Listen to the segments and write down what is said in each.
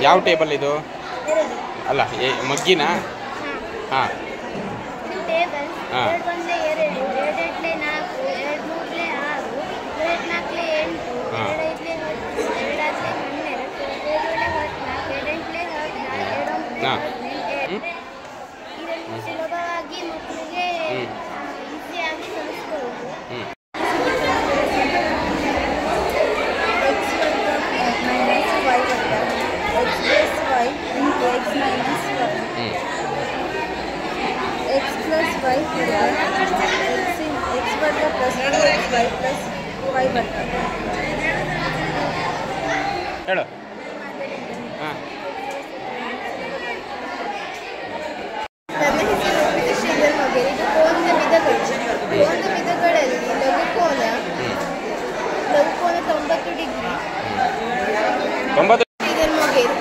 ಯಾವ ಟೇಬಲ್ ಇದು? ಅಲ್ಲ ಮಗ್ಗಿನ? ಹಾಂ ಟೇಬಲ್ 2 1 2 2 8 4 2 3 6 2 4 8 2 5 2 2 ಇದನ್ನು ಸುಲಭವಾಗಿ ಮಕ್ಕಳಿಗೆ ಈಸಿಯಾಗಿ ಕಲಿಸ್ಕೊಳ್ಳೋದು. x plus y x वर्ग plus y plus y वर्ग ಹೇಳು. ಹಾಂ ನನ್ನ ಹೆಸರು ಶ್ರೀಧರ್ ಮಗೇರಿ. ಇದು ಕೋನದ ವಿಧಗಳಲ್ಲಿ ಲಘುಕೋನ 90 ಡಿಗ್ರಿ. ಶ್ರೀಧರ್ ಮಗೇರಿ.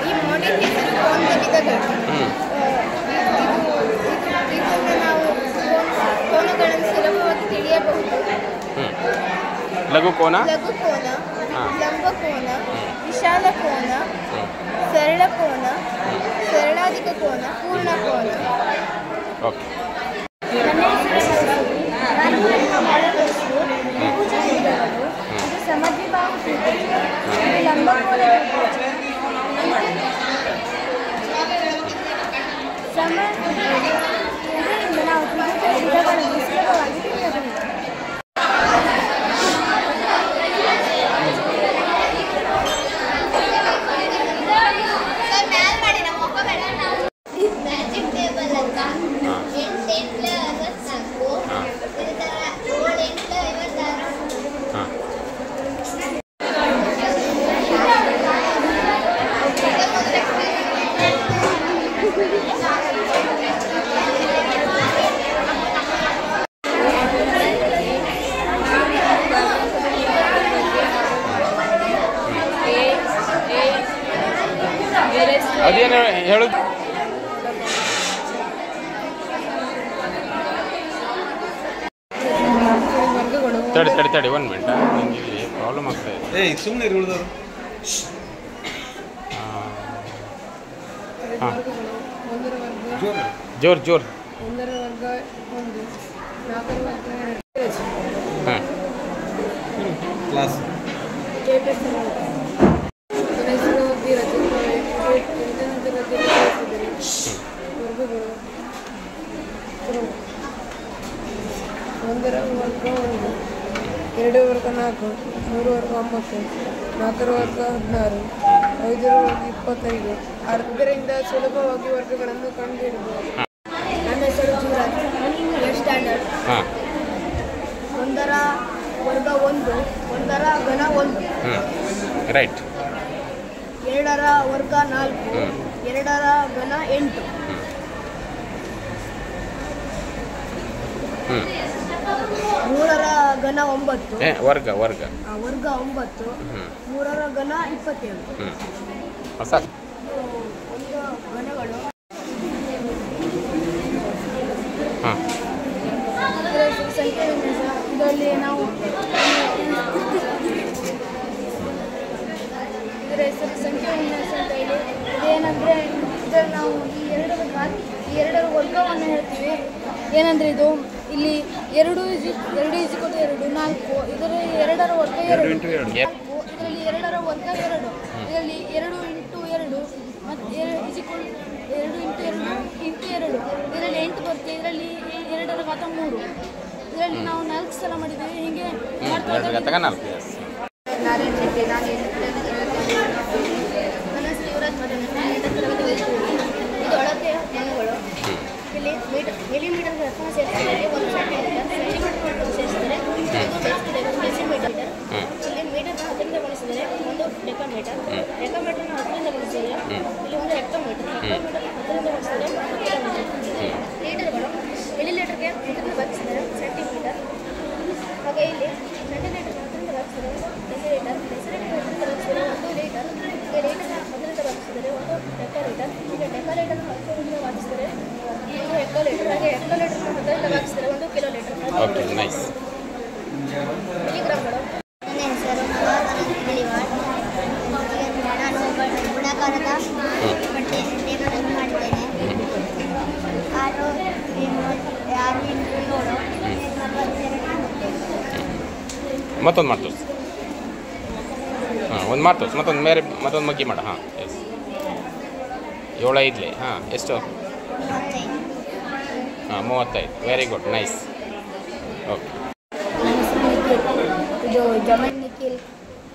ಈ ಮಾಡೆಲ್ ಹೆಸರು ಕೋನದ ವಿಧಗಳು. ಇದನ್ನು ನಾವು ಕೋನಗಳನ್ನು ಸುಲಭವಾಗಿ ತಿಳಿಯಬಹುದು. ಲಘುಕೋನ, ಲಂಬಕೋನ, ವಿಶಾಲ ಕೋನ, ಸರಳ ಕೋನ, ಸರಳಾಧಿಕ ಕೋನ, ಪೂರ್ಣ ಕೋನ. ನನ್ನ ಹೆಸರು ನಾನು ಬಳಸುವ ತ್ರಿಭುಜ ವಿಧಗಳು. ಇದು ಸಮದ್ವಿಬಾಹು ತ್ರಿಭುಜ, ಇದು ಲಂಬಕೋನ ತ್ರಿಭುಜ. ಇದರಿಂದ ನಾವು ತ್ರಿಭುಜ ವಿಧಗಳನ್ನು ಸುಲಭವಾಗಿ ತಿಳಿಯಬಹುದು. ಅದೇನು ಹೇಳುದು? ತಡಿ 1 ಮಿನಿಟ್. ನನಗೆ ಇಲ್ಲಿ ಪ್ರಾಬ್ಲಮ್ ಆಗ್ತಾ ಇದೆ. ಸುಮ್ಮನೆ ಉಳಿದವರು. ಹಾಂ ಜೋರ್ 1 ವರ್ಗ 1 4 ವರ್ಗ 2. ಹಾಂ ಕ್ಲಾಸ್ ಒಂದರ ವರ್ಗ 1 2 ವರ್ಗ 4 3 ವರ್ಗ 9 4 ವರ್ಗ 16 5 ವರ್ಗ 25. ಅರ್ಧರಿಂದ ಸುಲಭವಾಗಿ ವರ್ಗಗಳನ್ನು ಕಂಡುಹಿಡಿಯಬಹುದು. ನನ್ನ ಹೆಸರು ಜೂರಾಜ್. ಸ್ಟ್ಯಾಂಡರ್ಡ್. ಒಂದರ ವರ್ಗ 1, ಒಂದರ ಘನ 1. ರೈಟ್. 2ರ ವರ್ಗ 4, 2ರ ಘನ 8. 3ರ ಘನ 9. ವರ್ಗ 9. 3ರ ಘನ 27. ಹೊಸ ಒಂದು ಘನಗಳು. ಹಾಂ ಸಂಖ್ಯೆ ಇದರಲ್ಲಿ ನಾವು ಇದರ ಹೆಸರು ಸಂಖ್ಯೆ ವಿನ್ಯಾಸ ಅಂತ ಹೇಳಿ. ಇದೇನೆಂದರೆ ಇದರಲ್ಲಿ ನಾವು ಈ ಎರಡರ ವರ್ಗವನ್ನು ಹೇಳ್ತೀವಿ. ಏನಂದರೆ ಇದು ಇಲ್ಲಿ 2 2 4. ಇದರ 2ರ ವರ್ಗ 2. ಇದರಲ್ಲಿ 2ರ ವರ್ಗ 2. ಇದರಲ್ಲಿ 2 × 2 ಮತ್ತು 2 × 2 × 2. ಇದರಲ್ಲಿ 8 ಬರುತ್ತೆ. ಇದರಲ್ಲಿ 2ರ ಘಾತ 3. ಇದರಲ್ಲಿ ನಾವು 4 ಸಲ ಮಾಡಿದ್ದೀವಿ. ಹೀಗೆ ಮಾಡ್ತಾ ಎರಡು ತಗ 4 ಎಸ್. ನಾರಾಯಣ ಶೆಟ್ಟಿ, ನಾನು 8ನೇ ತರಗತಿ. ನನ್ನ ಹೆಸರು ಯುವರಾಜ್ ಮತ್ತು ನಾನು 8ನೇ ತರಗತಿ ಓದುತ್ತಿದ್ದೇನೆ. ಇದು ಅಳತೆಯ ಮಣ್ಣುಗಳು. ಇಲ್ಲಿ ಮಿಲಿಮೀಟರ್ ಅರ್ಥ ಸೇರಿಸಿದರೆ 1 ಸೆಂಟಿಮೀಟರ್, ಸೆಂಟಿಮೀಟರ್ ಸೇರಿಸಿದರೆ 1 ಡೆಸಿಮೀಟರ್. ಇಲ್ಲಿ ಮೀಟರ್ನ 10ರಿಂದ ಗುಣಿಸಿದರೆ 1 ಡೆಕಾಮೀಟರ್, ಡೆಕಾಮೀಟರ್ನ 10ರಿಂದ ಗುಣಿಸಿದರೆ ಇಲ್ಲಿ 1 ಹೆಕ್ಟೋಮೀಟರ್, ಹೆಕ್ಟೋಮೀಟರ್ 10ರಿಂದ ಗುಣಿಸಿದರೆ 1 ಕಿಲೋಮೀಟರ್. ಲೀಟರ್ಗಳು ಮಿಲಿಲೀಟರ್ಗೆ ಮೀಟರ್ನ ಭಾಗಿಸಿದರೆ ಸೆಂಟಿಮೀಟರ್. ಹಾಗೆ ಇಲ್ಲಿ ಸೆಂಟಿಮೀಟರ್ 10ರಿಂದ ಭಾಗಿಸಿದರೆ 1 ಡೆಸಿಲೀಟರ್, ಡೆಸಿಲೀಟರ್ 10ರಿಂದ ಭಾಗಿಸಿದರೆ 1 ಲೀಟರ್, ಈಗ ಲೀಟರ್ನ 10ರಿಂದ ಭಾಗಿಸಿದರೆ 1 ಡೆಕಾಲೀಟರ್, ಈಗ ಡೆಕಾಲೀಟರ್ನ 10ರಿಂದ ಭಾಗಿಸಿದರೆ 1 ಹೆಕ್ಟೋಲೀಟರ್, ಹಾಗೆ ಹೆಕ್ಟೋಲೀಟರ್ನ 10ರಿಂದ ಭಾಗಿಸಿದರೆ 1 ಕಿಲೋಲೀಟರ್. Okay nice. ಮಿಲಿಗ್ರಾಮ್ಗಳು. ನನ್ನ ಹೆಸರು ಮಿಲಿವಾಡ್. ನಾನು ಗುಣಾಕಾರದ ಪಟ್ಟಿಯನ್ನು ಮಾಡಿದ್ದೇನೆ. 6 8 7 ಮತ್ತೊಂದು ಮಾಡಿ ತೋರಿಸಿ. ಹಾಂ ಒಂದು ಮಾಡಿ ತೋರಿಸಿ. ಮತ್ತೊಂದು ಮಗ್ಗಿ ಮಾಡ. ಹಾಂ ಎಸ್. 7 5 ಹಾಂ ಎಷ್ಟು? 35. Very good nice. ಓಕೆ. ಇದು ಜಮೀನ್ ನಿಖಿಲ್.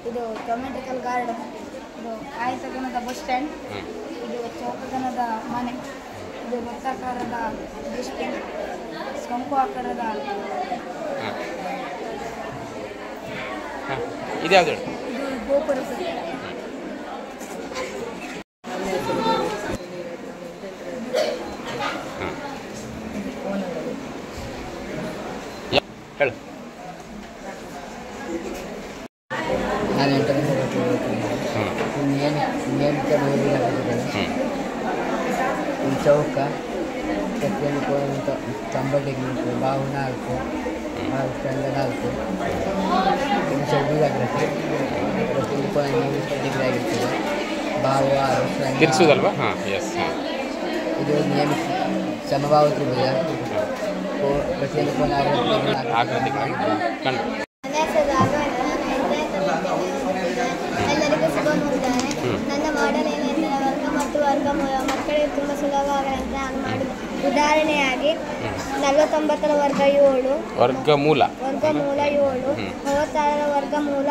ಇದು ಜೊಮೆಟ್ರಿಕಲ್ ಗಾರ್ಡನ್. ಇದು ಆಯತಗನದ ಬಸ್ ಸ್ಟ್ಯಾಂಡ್. ಇದು ಚೌಕಗನದ ಮನೆ. ಇದು ವೃತ್ತಾಕಾರದ ಡಿಸ್ಟಿನ್, ಶಂಕು ಆಕಾರದ. ಹಾಂ ಇದು ಯಾವುದು ಹೇಳಿ? ಇದು ಗೋಪುರ. ಹೇಳು. ನಾನು 8ನೇ ತರಗತಿ ಈ ಚೌಕ ಪ್ರತಿಯೊಂದು ಕಂಬ ಡಿಗ್ರಿ ಬಾವು 4 ಸ್ಟ್ಯಾಂಡ 4 ಇದು ಚೌಕಿಗಾಗಿರುತ್ತೆ. ಪ್ರತಿಯೊಂದು ಪಾಯಿಂಟ್ 20 ಡಿಗ್ರಿ ಆಗಿರ್ತದೆ. ಬಾವು 6 ತಿರ್ಸೋದಲ್ವಾ? ಹಾಂ ಎಸ್. ಇದು ನಿಯಮಿತ ಸಮಭಾವ ತ್ರಿಭುಜ. ಪ್ರತಿಯೊಂದು ಕೋನ 60 ಡಿಗ್ರಿ ಆಕೃತಿ ಕಂಡು. ಎಲ್ಲರಿಗೂ ಶುಭ ಮುಂಜಾನೆ. ನನ್ನ ಮಾಡಲ್ ಏನೆಂದರೆ ವರ್ಗ ಮತ್ತು ವರ್ಗಮೂಲ ಮಕ್ಕಳಿಗೆ ತುಂಬ ಸುಲಭವಾಗದಂತೆ ನಾನು ಮಾಡಿದೆ. ಉದಾಹರಣೆಯಾಗಿ 49ರ ವರ್ಗ 7, ವರ್ಗಮೂಲ 7, 36ರ ವರ್ಗಮೂಲ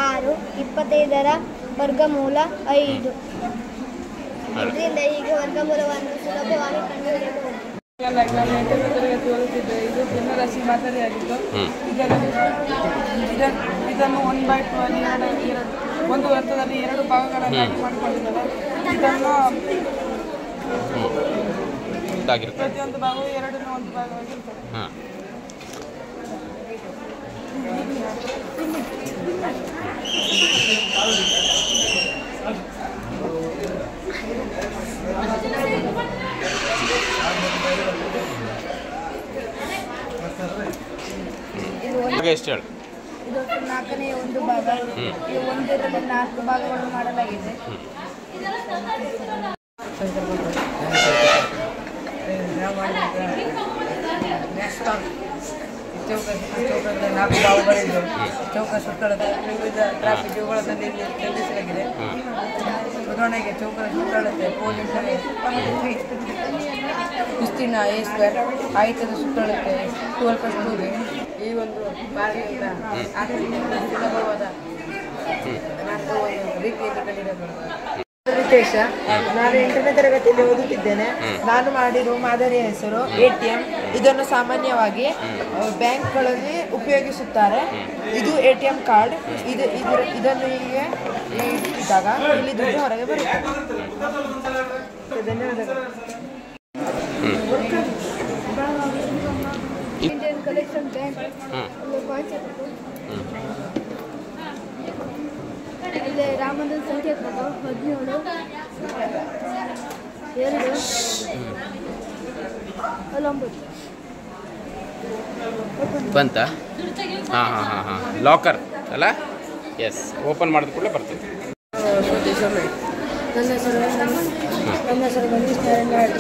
6, 25ರ ವರ್ಗಮೂಲ 5. ಇದರಿಂದ ಹೀಗೆ ವರ್ಗಮೂಲವನ್ನು ಸುಲಭವಾಗಿ ಕಂಡುಹಿಡಿಯಬಹುದು. ನಾನು 8ನೇ ತರಗತಿ ಓದುತ್ತಿದ್ದೆ. ಇದು ಭಿನ್ನರಾಶಿ ಮಾದರಿಯಾಗಿದ್ದು ಇದನ್ನು 1/2 ಅಲ್ಲಿ ಒಂದು ವೃತ್ತದಲ್ಲಿ 2 ಭಾಗಗಳನ್ನಾಗಿ ಮಾಡಿಕೊಂಡಿದ್ದಾರೆ. ಇದನ್ನು ಪ್ರತಿಯೊಂದು ಭಾಗವು 2ನೇ 1 ಭಾಗವಾಗಿರ್ತದೆ. ಹಾಂ ಎಷ್ಟು ಹೇಳು? ಇದು 4ನೇ 1 ಭಾಗ. ಇದು 1ರಲ್ಲಿ 4 ಭಾಗಗಳನ್ನು ಮಾಡಲಾಗಿದೆ. ಚೌಕದ 4 ಭಾಗಗಳಿದ್ದು ಚೌಕ ಸುತ್ತಳದ ವಿವಿಧ ಟ್ರಾಫಿಕ್ ಇವುಗಳಲ್ಲಿ ಚಲಿಸಲಾಗಿದೆ. ಉದಾಹರಣೆಗೆ ಚೌಕದ ಸುತ್ತಳತೆ ವಿಸ್ತೀರ್ಣ A² ಆಯತದ ಸುತ್ತಳತೆ 12 ಈ ಒಂದು ಬಾರಿಯಿಂದ ಸುಲಭವಾದ ರೀತಿಯಲ್ಲಿ ಕಲಿಯಬಹುದು. ವಿಶೇಷ, ನಾನು 8ನೇ ತರಗತಿಯಲ್ಲಿ ಓದುತ್ತಿದ್ದೇನೆ. ನಾನು ಮಾಡಿರುವ ಮಾದರಿಯ ಹೆಸರು ATM. ಇದನ್ನು ಸಾಮಾನ್ಯವಾಗಿ ಬ್ಯಾಂಕ್ಗಳಲ್ಲಿ ಉಪಯೋಗಿಸುತ್ತಾರೆ. ಇದು ATM ಕಾರ್ಡ್. ಇದನ್ನು ಹೀಗೆ ಇಟ್ಟಾಗ ಇಲ್ಲಿ ದುಡ್ಡು ಹೊರಗೆ ಬರುತ್ತೆ. ಧನ್ಯವಾದಗಳು. Indian collection bank concept. ಇಲ್ಲಿ ರಾಮಂದ್ರ ಸಂಖ್ಯೆ 17 2 9 ಬಂತಾ? ಹಾಂ ಹಾಂ ಹಾಂ ಹಾಂ ಲಾಕರ್ ಅಲ್ಲ? ಎಸ್. ಓಪನ್ ಮಾಡಿದ ಕೂಡಲೇ ಬರ್ತೀವಿ. ನನ್ನ ಹೆಸರು ಗಣೇಶ್ ನಾರಾಯಣ.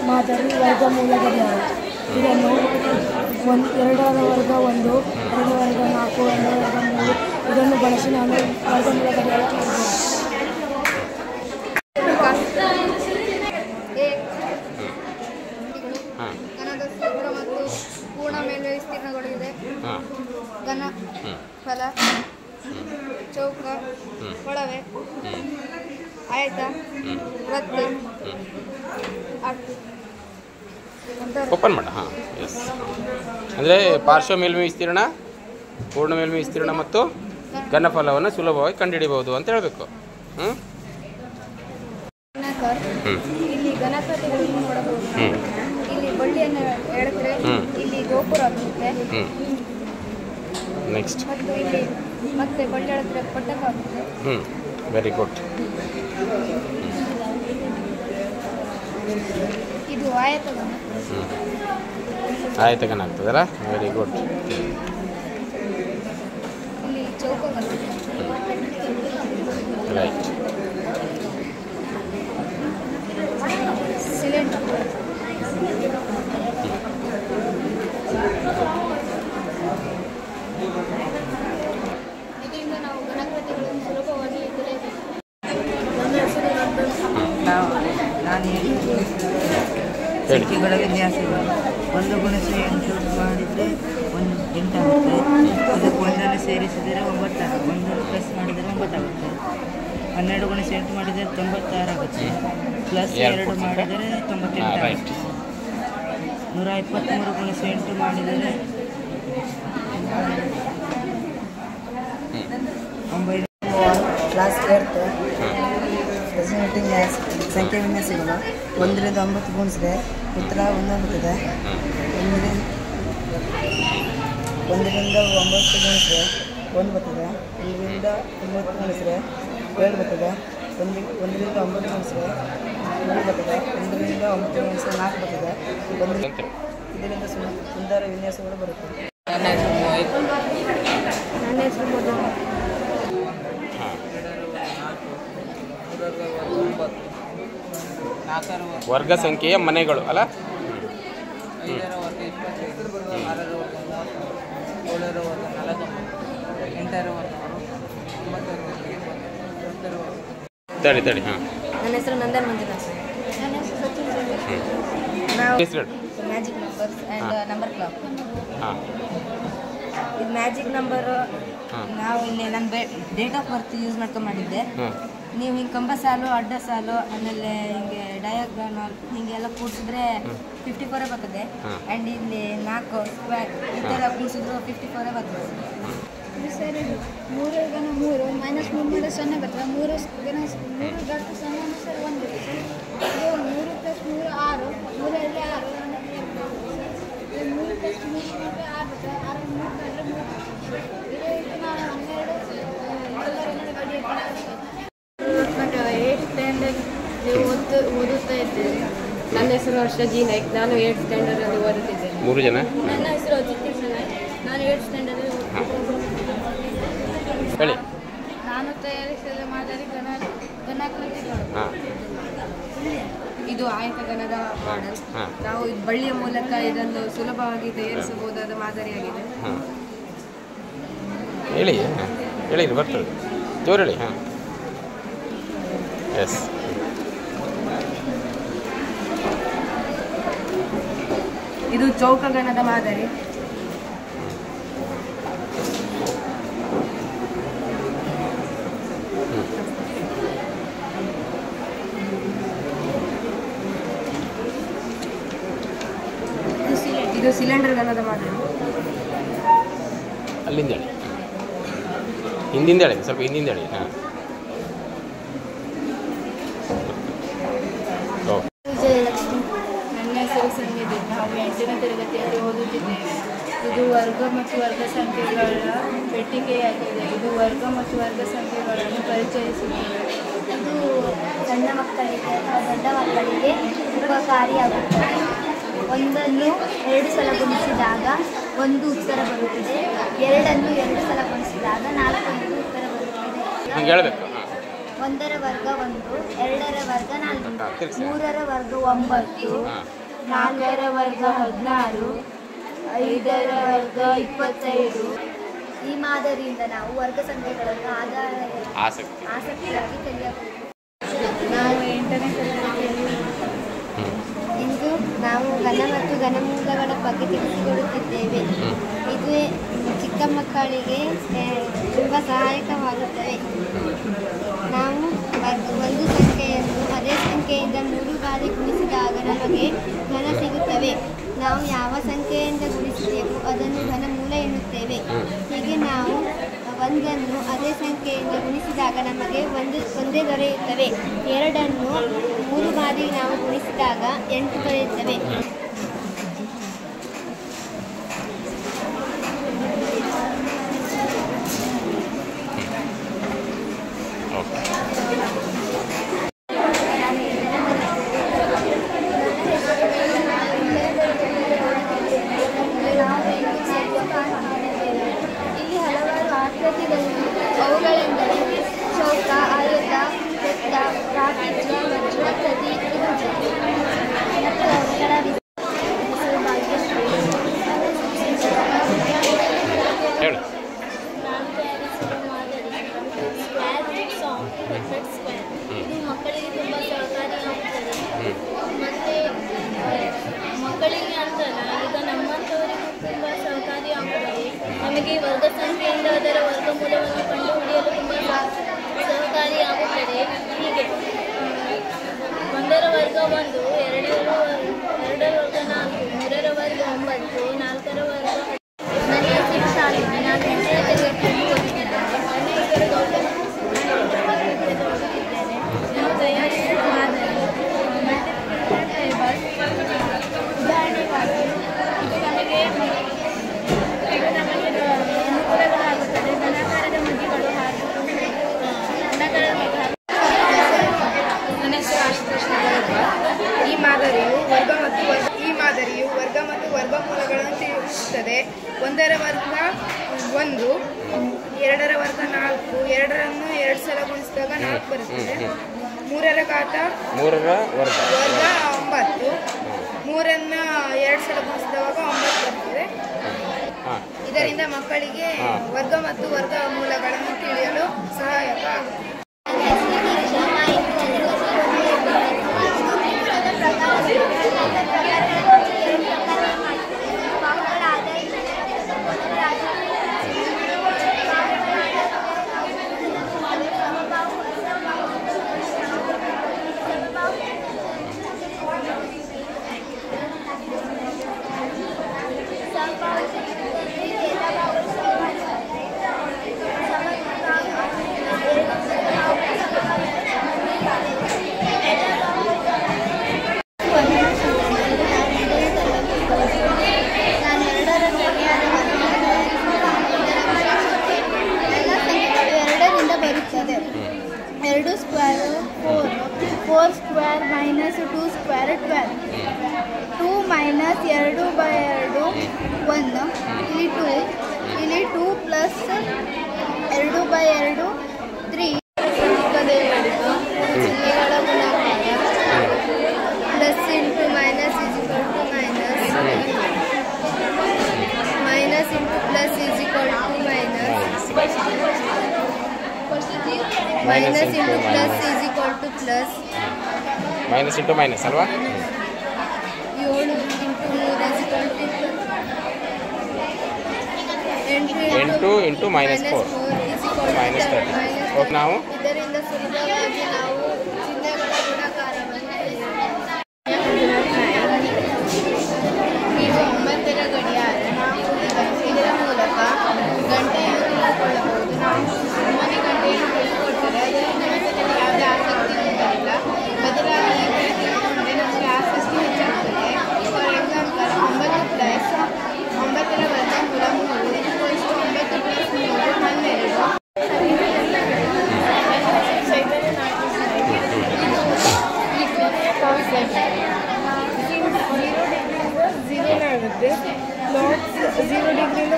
ಮಾದರಿ ವರ್ಗಮೂಲದ ಇದನ್ನು 2ರ ವರ್ಗ 1, 2ರ ವರ್ಗ 4, 1ರ ವರ್ಗ 3 ಇದನ್ನು ಬಳಸಿ ನಾನು ವರ್ಗಮೂಲ ಕಡಿಯಲು ಕನ್ನಡ ಸೂತ್ರ ಮತ್ತು ಪೂರ್ಣ ಮೇಲ್ಮೈ ವಿಸ್ತೀರ್ಣಗಳಿದೆ. ಹಾಂ ಘನ ಹ್ಞೂ ಫಲ, ಚೌಕ, ಕೊಳವೆ, ಆಯತ, ವೃತ್ತ, ಓಪನ್ ಮಾಡ ಹಾಂ ಎಸ್. ಅಂದರೆ ಪಾರ್ಶ್ವ ಮೇಲ್ಮೈ ವಿಸ್ತೀರ್ಣ, ಪೂರ್ಣ ಮೇಲ್ಮೈ ವಿಸ್ತೀರ್ಣ ಮತ್ತು ಘನಫಲವನ್ನು ಸುಲಭವಾಗಿ ಕಂಡುಹಿಡಿಯಬಹುದು ಅಂತ ಹೇಳಬೇಕು. ಹ್ಞೂ ಇಲ್ಲಿ ಘನಾಕೃತಿಗಳನ್ನು ನೋಡಬಹುದು. ಹ್ಞೂ ಇಲ್ಲಿ ಬಳ್ಳಿಯನ್ನು ಎಳೆದ್ರೆ ಇಲ್ಲಿ ಗೋಪುರ ಆಗುತ್ತೆ. ಹ್ಞೂ ನೆಕ್ಸ್ಟ್ ಮತ್ತು ಇಲ್ಲಿ ಮತ್ತೆ ಬಳ್ಳಿ ಎಳೆದ್ರೆ ಪಟ್ಟಕ ಆಗುತ್ತೆ. ಹ್ಞೂ ವೆರಿ ಗುಡ್. ಇದು ಆಯತಘನ. ಹ್ಞೂ ಆಯತಘನ ಆಗ್ತದಲ್ಲ, ವೆರಿ ಗುಡ್. ಇಲ್ಲಿ ಚೌಕಘನ. ರೈಟ್. ಸಿಲಿಂಡರ್. ಇದರಿಂದ ನಾವು ಘನಾಕೃತಿಗಳನ್ನು ಸುಲಭವಾಗಿ ತಿಳಿಯಬೇಕು. ನನ್ನ ಹೆಸರು ನಾನು ಸಂಖ್ಯೆಗಳ ವಿನ್ಯಾಸಗಳು 1 ಗುಣಿಸು 8 ಮಾಡಿದರೆ 8 ಆಗುತ್ತೆ. ಇದಕ್ಕೆ 1 ಸೇರಿಸಿದರೆ 9 ಆಗುತ್ತೆ. 1 ಪ್ಲಸ್ ಮಾಡಿದರೆ 9 ಆಗುತ್ತೆ. 12 ಗುಣಿಸು 8 ಮಾಡಿದರೆ 96 ಆಗುತ್ತೆ. ಪ್ಲಸ್ 2 ಮಾಡಿದರೆ 98 ಆಗುತ್ತೆ. 123 ಗುಣಿಸು 8 ಮಾಡಿದರೆ 9. ಕ್ಲಾಸ್ 8 ಸಂಖ್ಯೆ ವಿನ್ಯಾಸಗಳು 1 ರಿಂದ 9 ಗುಣಿಸಿದ್ರೆ ಉತ್ತರ 1 ಆಗುತ್ತದೆ. 1 ರಿಂದ 9 ಗುಣಿಸಿದ್ರೆ 1 ಬರ್ತದೆ. 1 ರಿಂದ 9 ಗುಣಿಸಿದ್ರೆ 7 ಬರ್ತದೆ. 1 ರಿಂದ 9 ಗುಣಿಸಿದ್ರೆ 3 ಬರ್ತದೆ. 1 ರಿಂದ 9 ಗುಣಿಸಿದ್ರೆ 4 ಬರ್ತದೆ. ಇದರಿಂದ ಸುಂದರ ವಿನ್ಯಾಸಗಳು ಬರುತ್ತವೆ. ನನ್ನ ಹೆಸರು ಮಧು. ವರ್ಗ ಸಂಖ್ಯೆಯ ಮನೆಗಳು ಅಲ್ಲ. ತಡಿ ತಡಿ ಹಾಂ. ನನ್ನ ಹೆಸರು ನಂದನ್ ಮಂಜುನಾಥ್. ನನ್ನ ಹೆಸರು ಸಚಿನ್ ನಾವು ಹೆಸರು magic numbers and number clock. ಹಾಂ ಇದು ಮ್ಯಾಜಿಕ್ ನಂಬರು. ಹಾಂ ನಾವು ಇಲ್ಲಿ ನನ್ನ ಡೇಟ್ ಆಫ್ ಬರ್ತ್ ಯೂಸ್ ಮಾಡ್ಕೊಂಡು ಮಾಡಿದ್ದೆ. ಹಾಂ ನೀವು ಹಿಂಗೆ ಕಂಬ ಸಾಲು, ಅಡ್ಡ ಸಾಲು, ಆಮೇಲೆ ಹಿಂಗೆ ಡಯಾಗ್ರಾಮ್ ಹೀಗೆಲ್ಲ ಕೂಡಿಸಿದ್ರೆ 54 ಬರ್ತದೆ. ಆ್ಯಂಡ್ ಇಲ್ಲಿ 4 ಸ್ಕ್ವೇರ್ ಈ ಥರ ಕೂಡಿಸಿದ್ರು 54 ಬರ್ತದೆ. ಸರ್ ಇದು 3 ಗಣ 3 -3 ಮೇಲೆ 0 ಬರ್ತದೆ. 3 ಗಣ 3 ಗಂಟು 0 ಸರ್ 1 ಬರುತ್ತೆ. ಇದು 3 + 3 6, 3 ರಲ್ಲಿ 6, 3 + 3 ಮಾಡಿದ್ರೆ 6 ಬರ್ತದೆ. 6 3 ಮಾಡಿದ್ರೆ 3. ಇದು ನಾನು 12 ಗಡಿ 8th ಸ್ಟ್ಯಾಂಡರ್ಡ್ ಓದುತ್ತಾ ಇದ್ದೇನೆ. ನನ್ನ ಹೆಸರು ಹರ್ಷ ಜಿ ನಾಯ್ಕ್. ನಾನು 8th ಸ್ಟ್ಯಾಂಡರ್ಡಲ್ಲಿ ಓದುತ್ತಿದ್ದೇನೆ. 3 ಜನ. ನನ್ನ ಹೆಸರು ಅಜಿತ್ ಕೃಷ್ಣ ನಾಯ್ಕ್. ನಾನು 8th ಸ್ಟ್ಯಾಂಡರ್ಡಲ್ಲಿ ಹೇಳಿ. ನಾನು ತಯಾರಿಸಿದ ಮಾದರಿ ಘನಾಕೃತಿಗಳು. ಹಾಂ ಇದು ಆಯತಘನದ ಮಾಡೆಲ್. ಹಾಂ ನಾವು ಬಳ್ಳಿಯ ಮೂಲಕ ಇದನ್ನು ಸುಲಭವಾಗಿ ತಯಾರಿಸಬಹುದಾದ ಮಾದರಿಯಾಗಿದೆ. ಹಾಂ ಹೇಳಿ ಹೇಳಿ ಬರ್ತದೆ ಜೋರು ಹೇಳಿ. ಹಾಂ ಎಸ್. ಇದು ಚೌಕಘನದ ಮಾದರಿ. ಇದು ಸಿಲಿಂಡರ್ ಘನದ ಮಾದರಿ. ಅಲ್ಲಿಂದ ಹೇಳಿ, ಹಿಂದಿಂದ ಹೇಳಿ, ಸ್ವಲ್ಪ ಹಿಂದಿಂದ ಹೇಳಿ. ಹಾಂ ನನ್ನ ಹೆಸರು ಸಂಧ್ಯಾ. ನಾವು 8ನೇ ತರಗತಿಯಲ್ಲಿ ಓದುತ್ತಿದ್ದೇವೆ. ಇದು ವರ್ಗ ಮತ್ತು ವರ್ಗ ಸಂಖ್ಯೆಗಳ ಪೆಟ್ಟಿಗೆಯಾಗಿದೆ. ಇದು ವರ್ಗ ಮತ್ತು ವರ್ಗ ಸಂಖ್ಯೆಗಳನ್ನು ಪರಿಚಯಿಸುತ್ತದೆ. ಇದು ಸಣ್ಣ ಮಕ್ಕಳಿಗೆ ಅಥವಾ ದೊಡ್ಡ ಮಕ್ಕಳಿಗೆ ಉಪಕಾರಿಯಾಗುತ್ತದೆ. ಒಂದನ್ನು 2 ಸಲ ಗುಣಿಸಿದಾಗ 1 ಉತ್ತರ ಬರುತ್ತದೆ. 2ಅನ್ನು 2 ಸಲ ಗುಣಿಸಿದಾಗ 4 ಉತ್ತರ ಬರುತ್ತದೆ. ಹಂಗೆ ಹೇಳಬೇಕು. 1ರ ವರ್ಗ 1, 2ರ ವರ್ಗ 4, ತಿರ್ಸಿ. 3ರ ವರ್ಗ 9, ಹಾಂ 4ರ ವರ್ಗ 16, 5ರ ವರ್ಗ 25. ಈ ಮಾದರಿಯಿಂದ ನಾವು ವರ್ಗ ಸಂಖ್ಯೆಗಳನ್ನು ಆಸಕ್ತಿಯಾಗಿ ಕಲಿಯಬಹುದು. ನಾವು 8ನೇ ತರಗತಿಯಲ್ಲಿ ಇಂದು ನಾವು ಘನ ಮತ್ತು ಘನಮೂಲಗಳ ಬಗ್ಗೆ ತಿಳಿಸಿಕೊಡುತ್ತಿದ್ದೇವೆ. ಇದು ಚಿಕ್ಕ ಮಕ್ಕಳಿಗೆ ತುಂಬ ಸಹಾಯಕವಾಗುತ್ತವೆ. ನಾವು ಒಂದು ಸಂಖ್ಯೆಯನ್ನು ಅದೇ ಸಂಖ್ಯೆಯಿಂದ 3 ಬಾರಿ ಗುಣಿಸಿದಾಗ ನಮಗೆ ಘನ ಸಿಗುತ್ತವೆ. ನಾವು ಯಾವ ಸಂಖ್ಯೆಯಿಂದ ಗುಣಿಸುತ್ತೇವೋ ಅದನ್ನು ಘನಮೂಲ ಎನ್ನುತ್ತೇವೆ. ಹೀಗೆ ನಾವು ಒಂದನ್ನು ಅದೇ ಸಂಖ್ಯೆಯಿಂದ ಗುಣಿಸಿದಾಗ ನಮಗೆ ಒಂದೇ ದೊರೆಯುತ್ತವೆ. 2ಅನ್ನು 3 ಬಾರಿ ನಾವು ಗುಣಿಸಿದಾಗ 8 ದೊರೆಯುತ್ತವೆ. ಇಲ್ಲಿ ಹಲವಾರು ಆಕೃತಿಗಳಿವೆ. ಅವುಗಳೆಂದರೆ ಚೌಕ, ಆಯತ, ವೃತ್ತ, ಪ್ರಾತಿಜ್ಯ, ವಜ್ರಾಕೃತಿ, ತ್ರಿಭುಜ ಮತ್ತು ಅವುಗಳ ಹೆಸರು ಭಾಗ್ಯಶ್ರೀ. ಹೇಳು. ಇದು ಮಕ್ಕಳಿಗೆ ತುಂಬ ಸಹಕಾರಿಯಾಗುತ್ತದೆ. ಮತ್ತು ಮಕ್ಕಳಿಗೆ ಅಂತಲ್ಲ, ಈಗ ನಮ್ಮಂಥವರಿಗೂ ತುಂಬ ಸಹಕಾರಿಯಾಗುತ್ತದೆ. ನಮಗೆ ವರ್ಗ ಸಂಖ್ಯೆಯಿಂದ ಅದರ ವರ್ಗಮೂಲವನ್ನು ಕಂಡುಹಿಡಿಯಲು ತುಂಬ ಸಹಕಾರಿಯಾಗುತ್ತದೆ. ಹೀಗೆ 1ರ ವರ್ಗ 1, 2ರ ವರ್ಗ 4, 3ರ ವರ್ಗ 9, 4ರ ವರ್ಗ 10. ನನ್ನ ಹೆಸರು ಶಾಲಿನಿ. ನಾನು 8ನೇ ತರಗತಿಯಲ್ಲಿ ಓದುತ್ತಿದ್ದೇನೆ. ನನ್ನ ಹೆಸರು ಗೌತಮ್. ನಾವು ತಯಾರಿಸಿದ ಮಾದರಿ ಮಲ್ಟಿಪ್ಲಿಕೇಷನ್ ಟೇಬಲ್ ಉದಾಹರಣೆಗಾಗಿ ಇದು ನಮಗೆ ಅನುಕೂಲಗಳಾಗುತ್ತದೆ. ಘನಾಕಾರದ ಮಗ್ಗಿಗಳು ಹಾಗೂ ಘನಾಕಾರದ ಮಗ್ಗಿ. ನನ್ನ ಹೆಸರು ಆಶುತೋಷ್ ನಗರಪ್ಪ. ಈ ಮಾದರಿಯು ವರ್ಗ ಮತ್ತು ವರ್ಗಮೂಲಗಳನ್ನು ತಿಳಿಸುತ್ತದೆ. 1ರ ವರ್ಗ 1, 2ರ ವರ್ಗ 4, 2ರನ್ನು 2 ಸಲ ಗುಣಿಸಿದಾಗ 4 ಬರುತ್ತದೆ. 3ರ ಘಾತ 3ರ ವರ್ಗ 9, 3ಅನ್ನು 2 ಸಲ ಗುಣಿಸಿದಾಗ 9 ಬರುತ್ತದೆ. ಇದರಿಂದ ಮಕ್ಕಳಿಗೆ ವರ್ಗ ಮತ್ತು ವರ್ಗಮೂಲಗಳನ್ನು ತಿಳಿಯಲು ಸಹಾಯಕ ಆಗುತ್ತದೆ. Square minus 2 square 12. 2 ಮೈನಸ್ 2/2 1. ಇಲ್ಲಿ 2 ಪ್ಲಸ್ 2/2 3. ಚಿಹ್ನೆಗಳ ಗುಣಾಕಾರ. Plus into minus is equal to minus. Minus into plus is equal to minus. Minus into plus is equal to plus. Minus into minus ಅಲ್ವಾ? 7 into 3 is equal to 8 into minus 4 minus 30. Okay, ನಾವು ಇದರಿಂದ ಸುಲಭವಾಗಿ ನಾವು ಚಿಹ್ನೆಗಳ ಗುಣಾಕಾರವನ್ನು ಇದು 9ರ ಗಡಿಯಾರ. ನಾವು ಇದರ ಮೂಲಕ ಗಂಟೆಯನ್ನು ತಿಳಿದುಕೊಳ್ಳಬಹುದು. ನಾವು ಸುಮ್ಮನೆ ಗಂಟೆಯನ್ನು ತಿಳಿದುಕೊಟ್ಟರೆ ಅದರಿಂದ ನಮಗೆ ಯಾವುದೇ ಆಸಕ್ತಿ ಇರುವುದಿಲ್ಲ. ಬದಲಾಗಿ ಈ ಕಡೆ ತಿಳ್ಕೊಂಡ್ರೆ ನಮಗೆ ಆಸಕ್ತಿ ಹೆಚ್ಚಾಗ್ತದೆ. ಫಾರ್ ಎಕ್ಸಾಂಪಲ್ 9 ಪ್ಲಸ್ 9ರ ವರ್ಗಮೂಲ 3 ಇಷ್ಟು 9 ಪ್ಲಸ್ 3 12.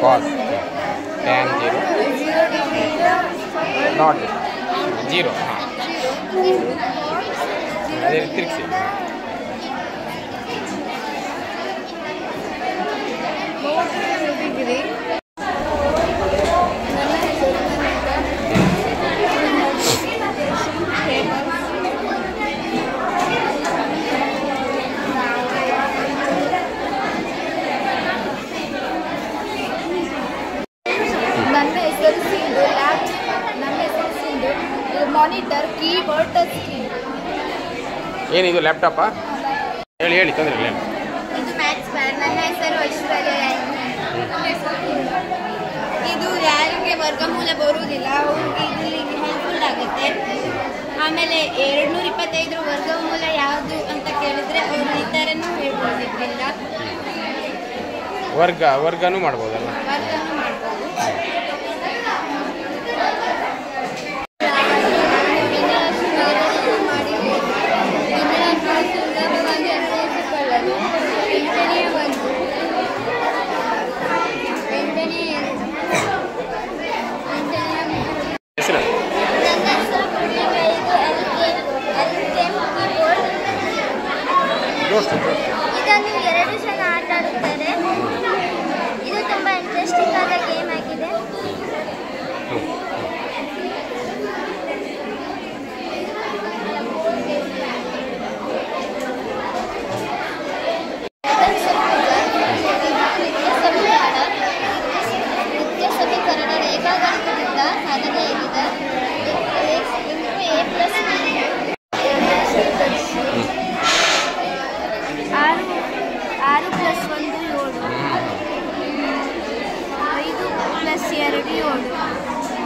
Cos tan 0 not 0. ಹಾಂ, ಅದೇ ತಿರುಗಿಸಿ. Printer keyboard touch screen. ಏನಿದು ಲ್ಯಾಪ್ಟಾಪಾ? ಹೇಳಿ ತೊಂದರೆ ಇಲ್ಲ ಹೇಳಿ. ಇದು ಮ್ಯಾಥ್ಸ್ ಪ್ಯಾಡ್. ನನ್ನ ಹೆಸರು ಐಶ್ವರ್ಯ. ಇದು ಯಾರಿಗೆ ವರ್ಗಮೂಲ ಬರುವುದಿಲ್ಲ ಅವ್ರಿಗೆ ಇದು ಹೆಲ್ಪ್ಫುಲ್ ಆಗುತ್ತೆ. ಆಮೇಲೆ 225 ವರ್ಗಮೂಲ ಯಾವುದು ಅಂತ ಕೇಳಿದ್ರೆ ಅವರು ಈ ಥರನೂ ಹೇಳ್ಬೋದು. ಇದರಿಂದ ವರ್ಗನೂ ಮಾಡ್ಬೋದಲ್ಲ? ವರ್ಗನೂ ಮಾಡ್ಬೋದು. ಸುಲಭವಾಗಿ ಅರ್ಥೈಸಿಕೊಳ್ಳಲು ಹೆಸರು? ಇದನ್ನು 2 ಜನ ಆಟ ಆಡುತ್ತಾರೆ. ಇದು ತುಂಬಾ ಇಂಟ್ರೆಸ್ಟಿಂಗ್ ಆದ ಗೇಮ್ ಆಗಿದೆ. ನಿತ್ಯ ಸಮೀಕರಣ ರೇಖಾಗಣಿತದಿಂದ ಸಾಧನೆಯಾಗಿದೆ. ಆರು ಪ್ಲಸ್ 1 7. 5 ಪ್ಲಸ್ 2 7.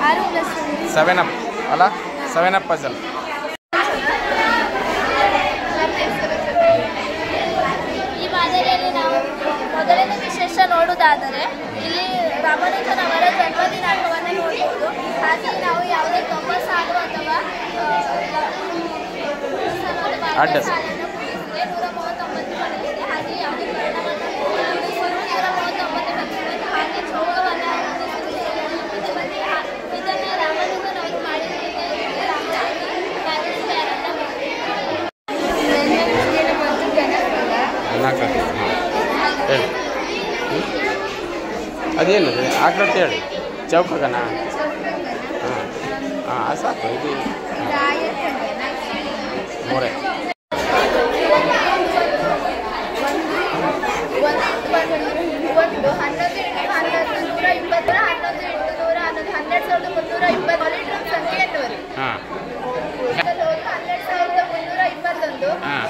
6 ಪ್ಲಸ್ 7 ಅಪ್ ಅಲ್ಲ? 7 ಅಪ್ ಪಜಲ್. ಈ ಮಾದರಿಯಲ್ಲಿ ನಾವು ಮೊದಲನೇ ವಿಶೇಷ ನೋಡುವುದಾದರೆ ಇಲ್ಲಿ ರಾಮಾನುಜನವರ ಜನ್ಮದಿನಾಂಕವನ್ನು ನೋಡಬಹುದು. ಹಾಗೆ ನಾವು ಯಾವುದೇ ಕಂಪಸ್ ಸಾಲು ಅಥವಾ ಅಡ್ಡ ಸಾಲನ್ನು ಕೂಡಿಸಿದ್ರೆ 139 ಬರಲಿದೆ. ಹಾಗೆ ಯಾವುದೇ ಕರ್ಣವನ್ನು ಕೂಡಿಸಿದ್ರು 139 ಬರ್ತದೆ. ಹಾಗೆ ಚೌಕವನ್ನು ಇದನ್ನು ರಾಮಾನುಜನವರು ಮಾಡಿರುವುದಕ್ಕೆ ಹೇಳಿ. ಅದೇನದು ಆಕೃತಿ ಹೇಳಿ. ಚೌಕಗನ? ಹಾಂ ಸಾಕು. ಇದು ಮೂರೇ. 11 ಸಂಖ್ಯೆ ಎನ್ನುವರು. ಹಾಂ 12,321. ಹಾಂ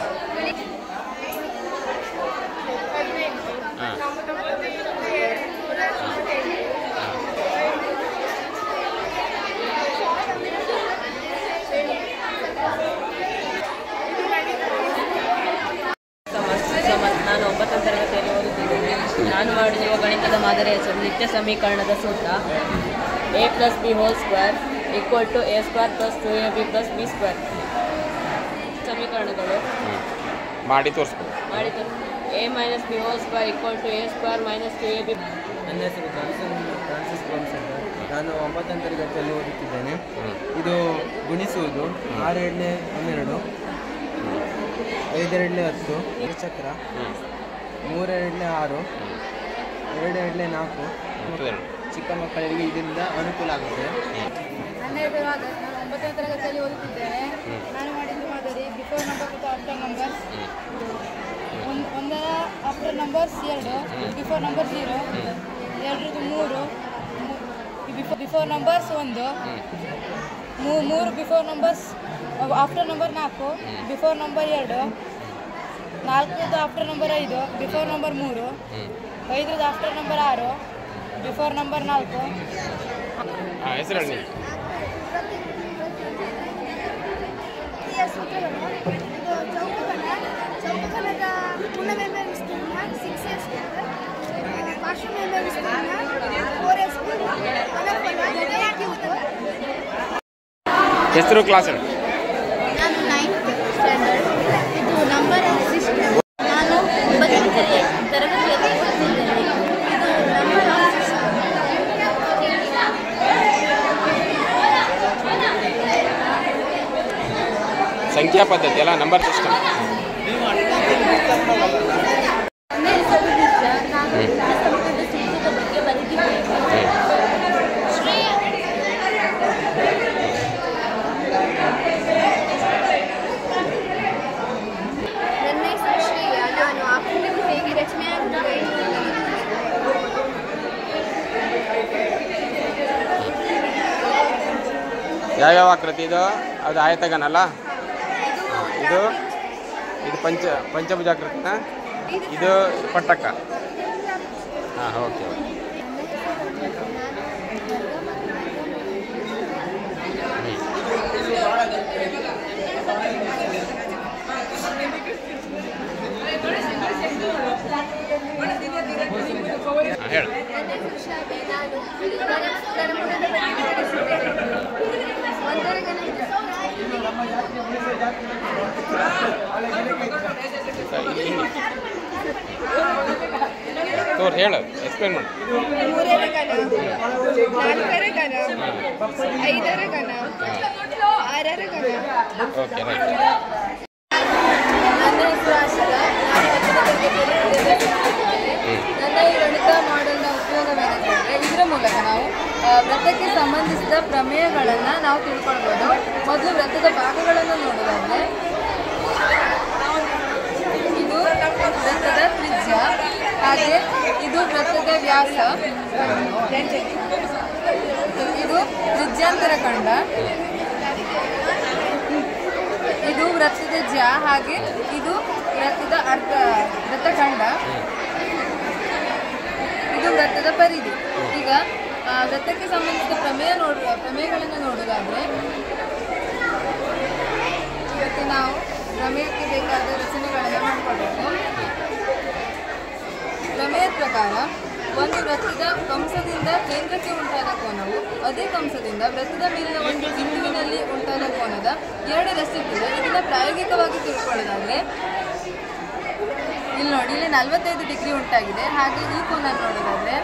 ನಾನು 9ನೇ ತರಗತಿಯಲ್ಲಿ ಓದುತ್ತಿದ್ದೇನೆ. ನಾನು ಮಾಡಿರುವ ಗಣಿತದ ಮಾದರಿಯ ಹೆಸರು ನಿತ್ಯ ಸಮೀಕರಣದ ಸೂತ್ರ. a + b² = a² + 2ab + b². ಸಮೀಕರಣಗಳು ಮಾಡಿ ತೋರಿಸ್ಬೋದು. a - b² = a² - 2ab. ನನ್ನ ಹೆಸರು ಫ್ರಾನ್ಸಿಸ್ ಗೋಮ್ಸೆಂಟರ್. ನಾನು 9ನೇ ತರಗತಿಯಲ್ಲಿ ಓದುತ್ತಿದ್ದೇನೆ. ಇದು ಗುಣಿಸುವುದು 6 × 12, 5 × 10 ಚಕ್ರ, 3 × 6, 2 × 4. ಚಿಕ್ಕ ಮಕ್ಕಳಿಗೆ ಇದರಿಂದ ಅನುಕೂಲ ಆಗುತ್ತೆ. ನನ್ನ ಹೆಸರು ಆದರ್ಶ್. ನಾನು 9ನೇ ತರಗತಿಯಲ್ಲಿ ಓದುತ್ತಿದ್ದೇನೆ. ನಾನು ಮಾಡಿದ್ದು ಮಾದರಿ ಬಿಫೋರ್ ನಂಬರ್ ಮತ್ತು ಆಫ್ಟರ್ ನಂಬರ್ಸ್. ಒಂದರ after numbers 2, before number 0, 2 3, before numbers 1, 3 before numbers after number 4, before number 2, 4 after number 5, before number 3, 5 after number 6, before number 4. ಹೆಸರು ಹೇಳಿ. ಚೌಕಕಣದ ಪೂರ್ಣಮೇಲ್ಮ ವಿಸ್ತೀರ್ಣ 6a², ಪಾರ್ಶ್ವಮೇಲ್ಮ ವಿಸ್ತೀರ್ಣ 4a². ಹೆಸರು ಕ್ಲಾಸ್ ಹೇಳಿ. ನಾನು 9th ಸ್ಟ್ಯಾಂಡರ್ಡ್. ಇದು ನಂಬರ್ ಸಿಸ್ಟಮ್. ನಾನು 9ನೇ ತರಗತಿಯಲ್ಲಿ ಓದುತ್ತಿದ್ದೇನೆ. ಇದು ನಂಬರ್ ಸಂಖ್ಯಾ ಪದ್ಧತಿ ಅಲ್ಲ, ನಂಬರ್ ಸಿಸ್ಟಮ್. ನನ್ನ ಹೆಸರು ಶ್ರೇಯ. ನಾನು ಆಕೃತಿಗಳು ಹೇಗೆ ರಚನೆಯಾಗುತ್ತದೆ ಯಾವ್ಯಾವ ಆಕೃತಿ ಇದು? ಅದು ಆಯತಗನ ಅಲ್ಲ? ಇದು ಇದು ಪಂಚಭುಜಾಕೃತಿನ, ಇದು ಪಟ್ಟಕ್ಕ. ಹಾಂ, ಓಕೆ ಓಕೆ. ಹೇಳು. ತೋರ್ ಹೇಳು, ಎಕ್ಸ್ಪ್ಲೇನ್ ಮಾಡಿ. 3ರ ಗಣ, 4ರ ಗಣ, 5ರ ಗಣ, 6ರ ಗಣ. Okay, right. ನನ್ನ ಹೆಸರು ಆಶಲ. ನನ್ನ ಈ ಗಣಿತ ಮಾಡೆಲ್ನ ಉಪಯೋಗವೇನೆಂದರೆ ಇದರ ಮೂಲಕ ನಾವು ವೃತ್ತಕ್ಕೆ ಸಂಬಂಧಿಸಿದ ಪ್ರಮೇಯಗಳನ್ನು ನಾವು ತಿಳ್ಕೊಳ್ಬೋದು. ಮೊದಲು ವೃತ್ತದ ಭಾಗಗಳನ್ನು ನೋಡೋದಾದರೆ ಇದು ವೃತ್ತದ ತ್ರಿಜ್ಯ, ಹಾಗೆ ಇದು ವೃತ್ತದ ವ್ಯಾಸ, ಇದು ತ್ರಿಜ್ಯಾಂತರ ಖಂಡ, ಇದು ವೃತ್ತದ ಜ್ಯಾ, ಹಾಗೆ ಇದು ವೃತ್ತದ ವೃತ್ತಖಂಡ, ಇದು ವೃತ್ತದ ಪರಿಧಿ. ಈಗ ವೃತ್ತಕ್ಕೆ ಸಂಬಂಧಿಸಿದ ಪ್ರಮೇಯಗಳನ್ನು ನೋಡೋದಾದರೆ ಇವತ್ತು ನಾವು ಪ್ರಮೇಯಕ್ಕೆ ಬೇಕಾದ ರಚನೆಗಳನ್ನು ಮಾಡಿಕೊಳ್ಬೇಕು. ಪ್ರಮೇಯದ ಪ್ರಕಾರ ಒಂದು ವೃತ್ತದ ಕಂಸದಿಂದ ಕೇಂದ್ರಕ್ಕೆ ಉಂಟಾದ ಕೋನವು ಅದೇ ಕಂಸದಿಂದ ವೃತ್ತದ ಮೇಲಿನ ಒಂದು ಬಿಂದುವಿನಲ್ಲಿ ಉಂಟಾದ ಕೋನದ 2ರಷ್ಟಿರ್ತದೆ. ಇದನ್ನು ಪ್ರಾಯೋಗಿಕವಾಗಿ ತಿಳ್ಕೊಳ್ಳೋದಾದರೆ ಇಲ್ಲಿ ನೋಡಿ, ಇಲ್ಲಿ 45 ಡಿಗ್ರಿ ಉಂಟಾಗಿದೆ. ಹಾಗೆ ಈ ಕೋನ ನೋಡೋದಾದರೆ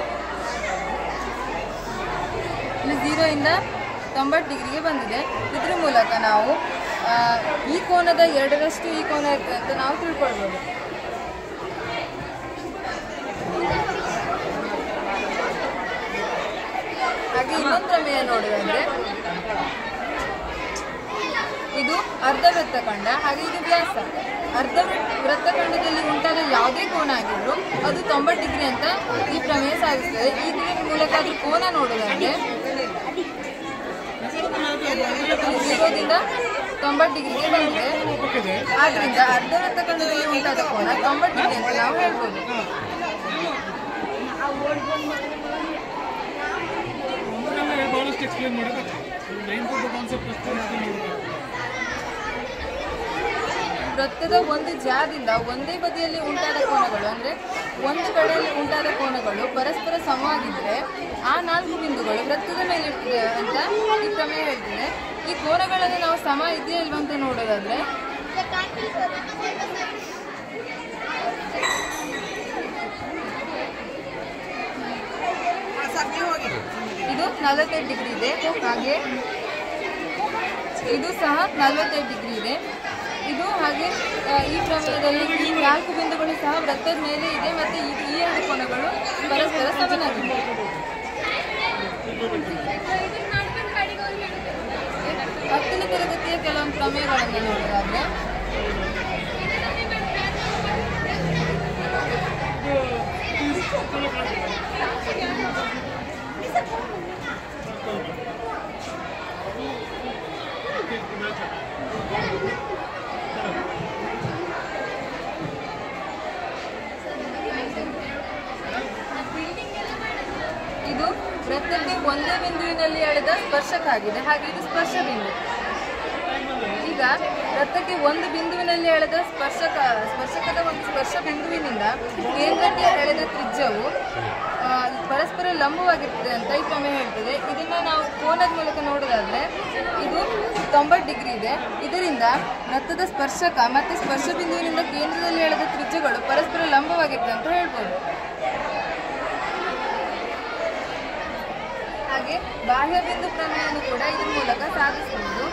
ಇಲ್ಲಿ 0 ಇಂದ 90 ಡಿಗ್ರಿಗೆ ಬಂದಿದೆ. ಇದ್ರ ಮೂಲಕ ನಾವು ಈ ಕೋನದ 2ರಷ್ಟು ಈ ಕೋನ ಇರ್ತದೆ ಅಂತ ನಾವು ತಿಳ್ಕೊಳ್ಬೋದು. ಹಾಗೆ ಇನ್ನೊಂದು ಪ್ರಮೇಯ ನೋಡೋದಾದ್ರೆ ಇದು ಅರ್ಧ ವೃತ್ತಖಂಡ, ಹಾಗೆ ಇದು ವ್ಯಾಸ. ಅರ್ಧ ವೃತ್ತಖಂಡದಲ್ಲಿ ಉಂಟಾದ ಯಾವುದೇ ಕೋನ ಆಗಿದ್ರು ಅದು 90 ಡಿಗ್ರಿ ಅಂತ ಈ ಪ್ರಮೇಯ ಸಾಧಿಸ್ತದೆ. ಈ ಮೂಲಕ ಅದ್ರ ಕೋನ ನೋಡೋದಾದ್ರೆ 0ದಿಂದ 90 ಡಿಗ್ರಿಗೆ ಬಂದಿದೆ. ಆದ್ರಿಂದ ಅರ್ಧ ವೃತ್ತಖಂಡದಲ್ಲಿ ಉಂಟಾದ ಕೋನ 90 ಡಿಗ್ರಿ ಅಂತ ನಾವು ಹೇಳ್ಬೋದು. ವೃತ್ತದ ಒಂದು ಜ್ಯಾದಿಂದ ಒಂದೇ ಬದಿಯಲ್ಲಿ ಉಂಟಾದ ಕೋನಗಳು, ಅಂದರೆ ಒಂದು ಕಡೆಯಲ್ಲಿ ಉಂಟಾದ ಕೋನಗಳು ಪರಸ್ಪರ ಸಮವಾಗಿದ್ದರೆ ಆ 4 ಬಿಂದುಗಳು ವೃತ್ತದ ಮೇಲೆ ಇರ್ತದೆ ಅಂತ ಈ ಪ್ರಮೇಯ ಹೇಳ್ತದೆ. ಈ ಕೋನಗಳನ್ನು ನಾವು ಸಮ ಇದೆಯಾ ಇಲ್ವಾ ಅಂತ ನೋಡೋದಾದ್ರೆ ಇದು 45 ಡಿಗ್ರಿ ಇದೆ, ಹಾಗೆ ಇದು ಸಹ 45 ಡಿಗ್ರಿ ಇದೆ. ಇದು ಹಾಗೆ ಈ ಪ್ರಮೇಯದಲ್ಲಿ ಈ 4 ಬಿಂದುಗಳು ಸಹ ವೃತ್ತದ ಮೇಲೆ ಇದೆ ಮತ್ತು ಈ 2 ಕೋನಗಳು ಪರಸ್ಪರ ಸಮನಾಗಿವೆ. 10ನೇ ತರಗತಿಯ ಕೆಲವೊಂದು ಪ್ರಮೇಯಗಳನ್ನು ನೋಡೋದಾದ್ರೆ ಇದು ವೃತ್ತಕ್ಕೆ ಒಂದೇ ಬಿಂದುವಿನಲ್ಲಿ ಎಳೆದ ಸ್ಪರ್ಶಕ ಆಗಿದೆ, ಹಾಗೆ ಇದು ಸ್ಪರ್ಶ ಬಿಂದು. ಈಗ ವೃತ್ತಕ್ಕೆ ಒಂದು ಬಿಂದುವಿನಲ್ಲಿ ಎಳೆದ ಸ್ಪರ್ಶಕದ ಒಂದು ಸ್ಪರ್ಶ ಬಿಂದುವಿನಿಂದ ಕೇಂದ್ರಕ್ಕೆ ಎಳೆದ ತ್ರಿಜ್ಯವು ಪರಸ್ಪರ ಲಂಬವಾಗಿರ್ತದೆ ಅಂತ ಈ ಪ್ರಮೇಯ ಹೇಳ್ತದೆ. ಇದನ್ನ ನಾವು ಕೋನದ ಮೂಲಕ ನೋಡೋದಾದ್ರೆ ಇದು 90 ಡಿಗ್ರಿ ಇದೆ. ಇದರಿಂದ ವೃತ್ತದ ಸ್ಪರ್ಶಕ ಮತ್ತು ಸ್ಪರ್ಶ ಬಿಂದುವಿನಿಂದ ಕೇಂದ್ರದಲ್ಲಿ ಎಳೆದ ತ್ರಿಜ್ಯಗಳು ಪರಸ್ಪರ ಲಂಬವಾಗಿರ್ತದೆ ಅಂತ ಹೇಳ್ಬೋದು. ಹಾಗೆ ಬಾಹ್ಯ ಬಿಂದು ಪ್ರಮೇಯವನ್ನು ಕೂಡ ಇದ್ರ ಮೂಲಕ ಸಾಧಿಸಬಹುದು.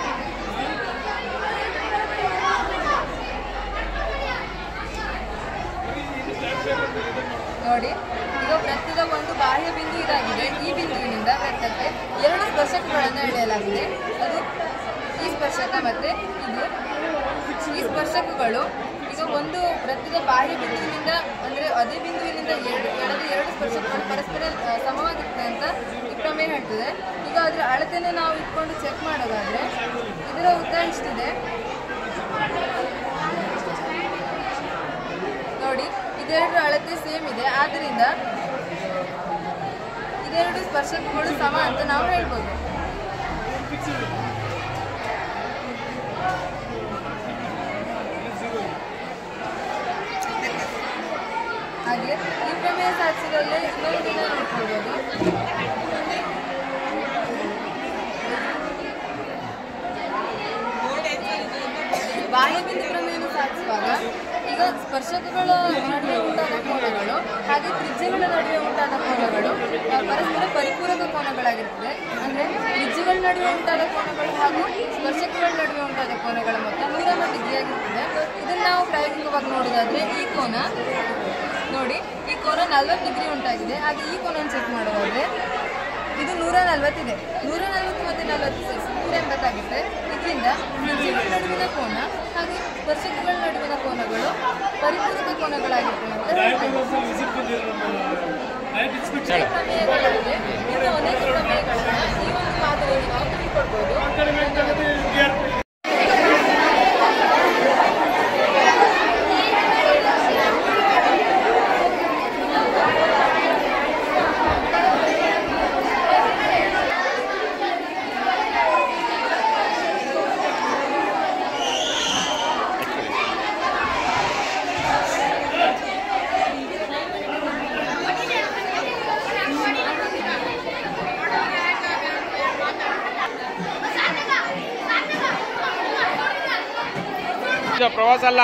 ನೋಡಿ, ಈಗ ವೃತ್ತದ ಒಂದು ಬಾಹ್ಯ ಬಿಂದು ಇದಾಗಿದೆ. ಈ ಬಿಂದುವಿನಿಂದ ವೃತ್ತಕ್ಕೆ 2 ಸ್ಪರ್ಶಕಗಳನ್ನು ಎಳೆಯಲಾಗಿದೆ. ಅದು ಈ ಸ್ಪರ್ಶಕ ಮತ್ತೆ ಇದು. ಈ ಸ್ಪರ್ಶಕಗಳು ಈಗ ಒಂದು ವೃತ್ತದ ಬಾಹ್ಯ ಬಿಂದುವಿನಿಂದ ಅಂದರೆ ಅದೇ ಬಿಂದುವಿನಿಂದ ಎಳೆದ 2 ಸ್ಪರ್ಶಕಗಳು ಪರಸ್ಪರ ಸಮವಾಗಿರ್ತದೆ ಅಂತ ಈ ಪ್ರಮೇಯ ಹೇಳ್ತದೆ. ಈಗ ಅದರ ಅಳತೆಯನ್ನು ನಾವು ಇಟ್ಕೊಂಡು ಚೆಕ್ ಮಾಡೋದಾದ್ರೆ ಇದರ ಉದ್ದ ಇಷ್ಟಿದೆ ನೋಡಿ. ಇದೆರಡು ಅಳತೆ ಸೇಮ್ ಇದೆ, ಆದ್ದರಿಂದ ಇದೆರಡು ಸ್ಪರ್ಶಕಗಳು ಸಮ ಅಂತ ನಾವು ಹೇಳ್ಬೋದು. ಹಾಗೆ ಈ ಪ್ರಮೇಯ ಸಾಧಿಸಿದಲ್ಲಿ ಇನ್ನೊಂದನ್ನ ನೋಡ್ಕೊಳ್ಬೋದು. ಬಾಹ್ಯಬಿಂದು ಪ್ರಮೇಯವನ್ನು ಸಾಧಿಸುವಾಗ ಈಗ ಸ್ಪರ್ಶಕಗಳ ನಡುವೆ ಉಂಟಾದ ಕೋನಗಳು ಹಾಗೆ ತ್ರಿಜ್ಯಗಳ ನಡುವೆ ಉಂಟಾದ ಕೋನಗಳು ಪರಸ್ಪರ ಪರಿಪೂರಕ ಕೋನಗಳಾಗಿರ್ತದೆ. ಅಂದರೆ ತ್ರಿಜ್ಯಗಳ ನಡುವೆ ಉಂಟಾದ ಕೋನಗಳು ಹಾಗೂ ಸ್ಪರ್ಶಕಗಳ ನಡುವೆ ಉಂಟಾದ ಕೋನಗಳ ಮೊತ್ತ 180 ಡಿಗ್ರಿ ಆಗಿರ್ತದೆ. ಇದನ್ನು ನಾವು ಪ್ರಾಯೋಗಿಕವಾಗಿ ನೋಡೋದಾದರೆ ಈ ಕೋನ ನೋಡಿ, ಈ ಕೋನ 40 ಡಿಗ್ರಿ ಉಂಟಾಗಿದೆ. ಹಾಗೆ ಈ ಕೋನವನ್ನು ಚೆಕ್ ಮಾಡೋದಾದರೆ ಇದು 140 ಇದೆ. 140 ಮತ್ತು 40 ಸೇರಿಸಿ 180 ಆಗುತ್ತೆ. ಇದರಿಂದ ತ್ರಿಜ್ಯಗಳ ನಡುವಿನ ಕೋನ ಹಾಗೆ ಸ್ಪರ್ಶಕಗಳ ನಡುವಿನ ಕೋನಗಳು ಪರಿಪೂರಕ ಕೋನಗಳಾಗಿರ್ತವೆ ಅಂತ ಹೇಳ್ತೇವೆ. ಪ್ರಮೇಯಗಳಿವೆ, ಇನ್ನು ಅನೇಕ ಪ್ರಮೇಯಗಳನ್ನ ಈ ಒಂದು ಮಾದರಿಯಲ್ಲಿ ನಾವು ತಿಳ್ಕೊಳ್ಬೋದು. ಪ್ರವಾಸ ಅಲ್ಲ.